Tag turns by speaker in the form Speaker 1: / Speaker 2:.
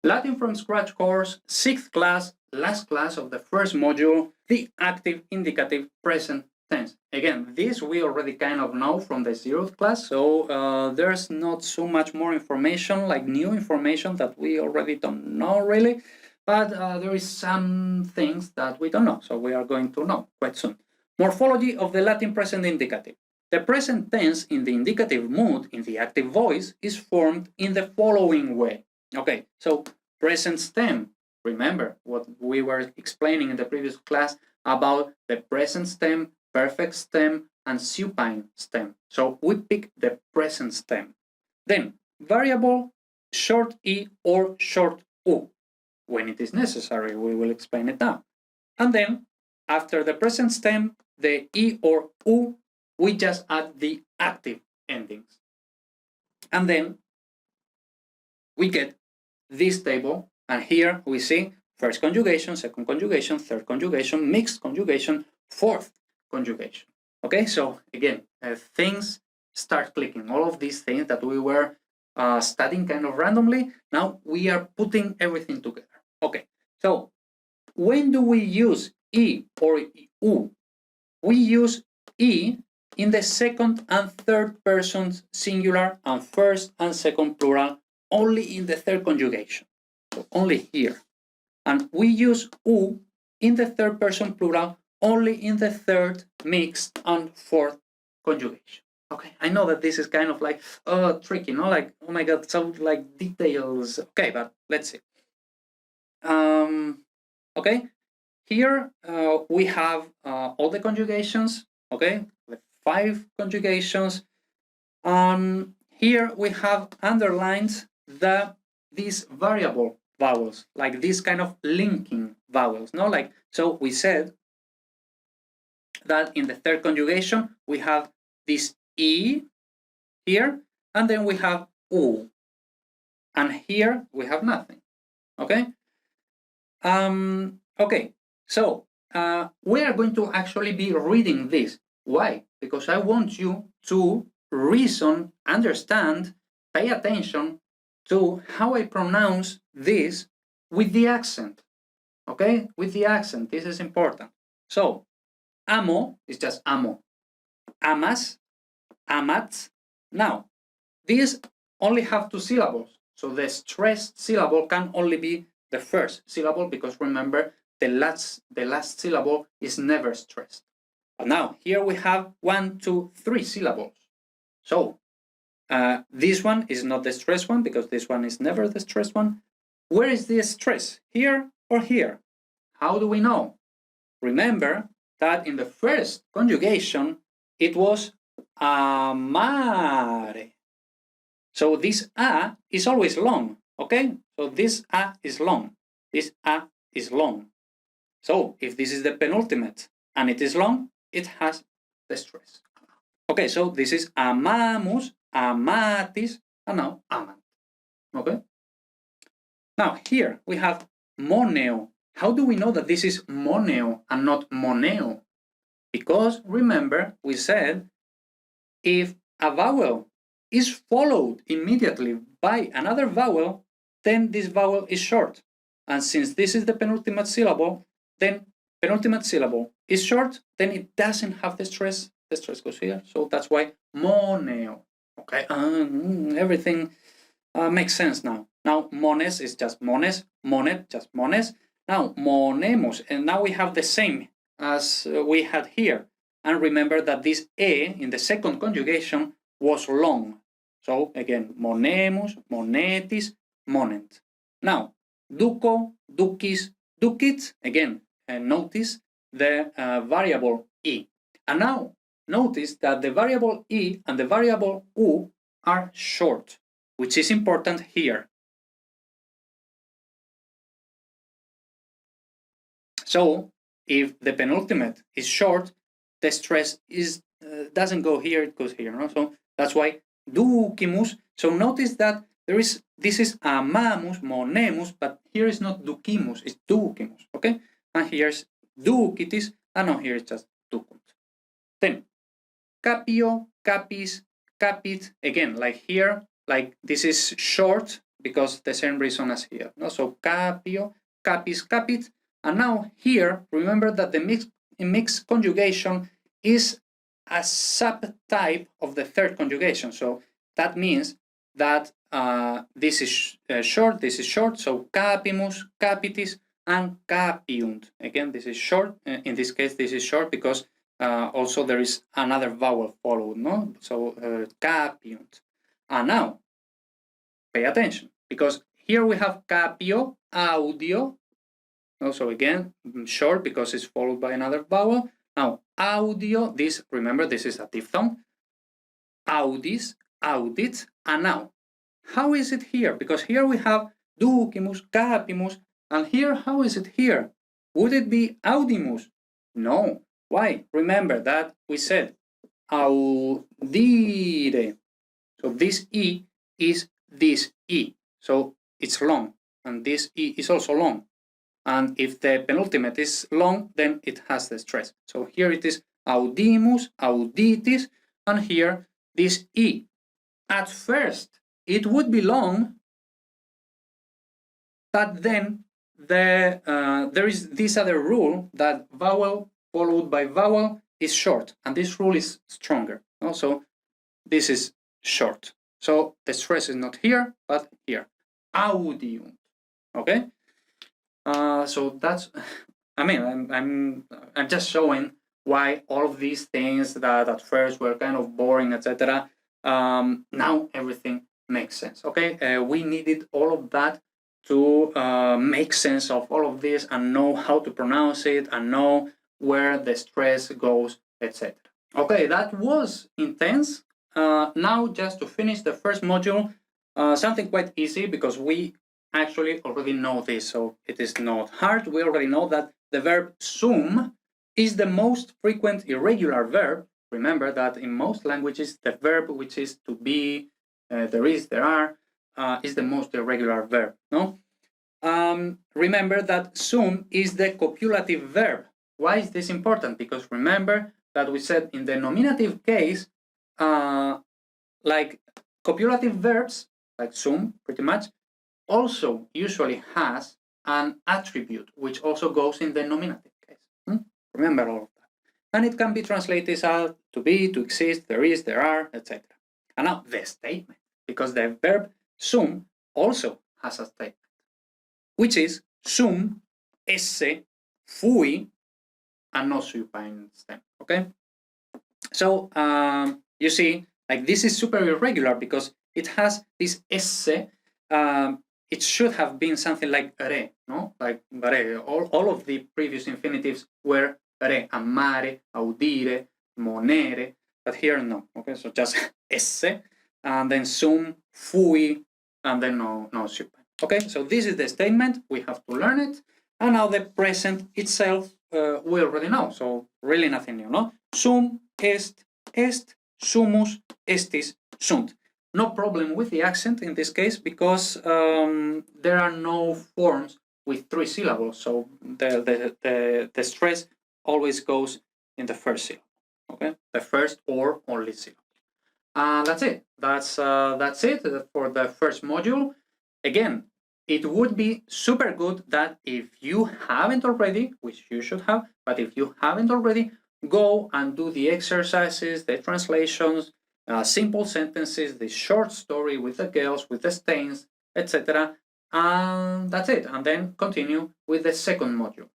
Speaker 1: Latin from scratch course, 6th class, last class of the first module, the active, indicative, present tense. Again, this we already kind of know from the 0th class, so there's not so much more information, like new information that we already don't know really, but there is some things that we don't know, so we are going to know quite soon. Morphology of the Latin present indicative. The present tense in the indicative mood in the active voice is formed in the following way. Okay, so present stem. Remember what we were explaining in the previous class about the present stem, perfect stem, and supine stem. So we pick the present stem. Then variable short E or short U. When it is necessary, we will explain it now. And then after the present stem, the E or U, we just add the active endings. And then we get this table, and here we see first conjugation, second conjugation, third conjugation, mixed conjugation, fourth conjugation. Okay, so again, things start clicking. All of these things that we were studying kind of randomly, now we are putting everything together. Okay, so when do we use E or U? We use E in the second and third persons singular and first and second plural only in the third conjugation, so only here. And we use U in the third person plural only in the third, mixed, and fourth conjugation. Okay, I know that this is kind of like tricky, no? Like, oh my god, so like details. Okay, but let's see. Okay, here we have all the conjugations. Okay, the 5 conjugations. Here we have underlined these variable vowels, like this kind of linking vowels, no? Like, so we said that in the third conjugation we have this E here, and then we have U, and here we have nothing. Okay. Okay. So we are going to actually be reading this. Why? Because I want you to reason, understand, pay attention to how I pronounce this with the accent. Okay, with the accent, this is important. So, amo is just amo. Amas, amats. Now, these only have 2 syllables. So the stressed syllable can only be the first syllable, because remember, the last syllable is never stressed. But now, here we have 1, 2, 3 syllables. So, this one is not the stressed one, because this one is never the stressed one. Where is the stress? Here or here? How do we know? Remember that in the first conjugation, it was amare. So this a is always long, okay? So this a is long. This a is long. So if this is the penultimate and it is long, it has the stress. Okay, so this is amamus, amatis, and now amant. Okay? Now here we have moneo. How do we know that this is moneo and not moneo? Because remember, we said if a vowel is followed immediately by another vowel, then this vowel is short. And since this is the penultimate syllable, then penultimate syllable is short, then it doesn't have the stress. The stress goes here. So that's why moneo. Okay, everything makes sense now. Now mones is just mones, monet just mones. Now monemos, and now we have the same as we had here. And remember that this e in the second conjugation was long. So again, monemus, monetis, monent. Now, duco, ducis, ducit, again, notice the variable e. And now, notice that the variable e and the variable u are short, which is important here. So, if the penultimate is short, the stress doesn't go here, it goes here. No? So that's why ducimus. So notice that this is amamus, monemus, but here is not ducimus, it's ducimus. Okay, and here's ducitis, and now here is just ducunt. Then capio, capis, capit. Again, like here, like this is short, because the same reason as here. No? So capio, capis, capit. And now here, remember that the mixed conjugation is a subtype of the third conjugation. So that means that this is short, this is short. So capimus, capitis, and capiunt. Again, this is short. In this case, this is short because also there is another vowel followed, no? So capiunt. And now, pay attention, because here we have capio, audio. Also again, short because it's followed by another vowel. Now, audio, this, remember, this is a diphthong. Audis, audit, and now, how is it here? Because here we have ducimus, capimus, and here, how is it here? Would it be audimus? No. Why? Remember that we said audire. So this E is this E. So it's long, and this E is also long. And if the penultimate is long, then it has the stress. So here it is audimus, auditis, and here this E. At first, it would be long, but then there is this other rule that vowel followed by vowel is short, and this rule is stronger. Also, this is short. So the stress is not here, but here. Audium. Okay? So that's, I mean, I'm just showing why all of these things that at first were kind of boring, etc. Now everything makes sense. Okay, we needed all of that to make sense of all of this and know how to pronounce it and know where the stress goes, etc. Okay, that was intense. Now, just to finish the first module, something quite easy because we actually already know this, so it is not hard. We already know that the verb sum is the most frequent irregular verb. Remember that in most languages, the verb which is to be, there is, there are, is the most irregular verb. No. Remember that sum is the copulative verb. Why is this important? Because remember that we said in the nominative case, like copulative verbs, like sum, pretty much, also usually has an attribute, which also goes in the nominative case. Remember all of that. And it can be translated as to be, to exist, there is, there are, etc. And now the statement, because the verb sum also has a statement, which is sum esse fui and no supine stem. Okay? So you see, like this is super irregular because it has this esse. It should have been something like re, no? Like re. All of the previous infinitives were re, amare, audire, monere, but here no. Okay, so just esse, and then sum, fui, and then no supine. Okay, so this is the statement. We have to learn it, and now the present itself we already know. So really nothing new, no? Sum, est, sumus, estis, sunt. No problem with the accent in this case because there are no forms with 3 syllables. So the stress always goes in the first syllable. Okay, the first or only syllable. That's it. That's it for the first module. Again, it would be super good that if you haven't already, which you should have, but if you haven't already, go and do the exercises, the translations, simple sentences, the short story with the girls, with the stains, etc. And that's it. And then continue with the second module.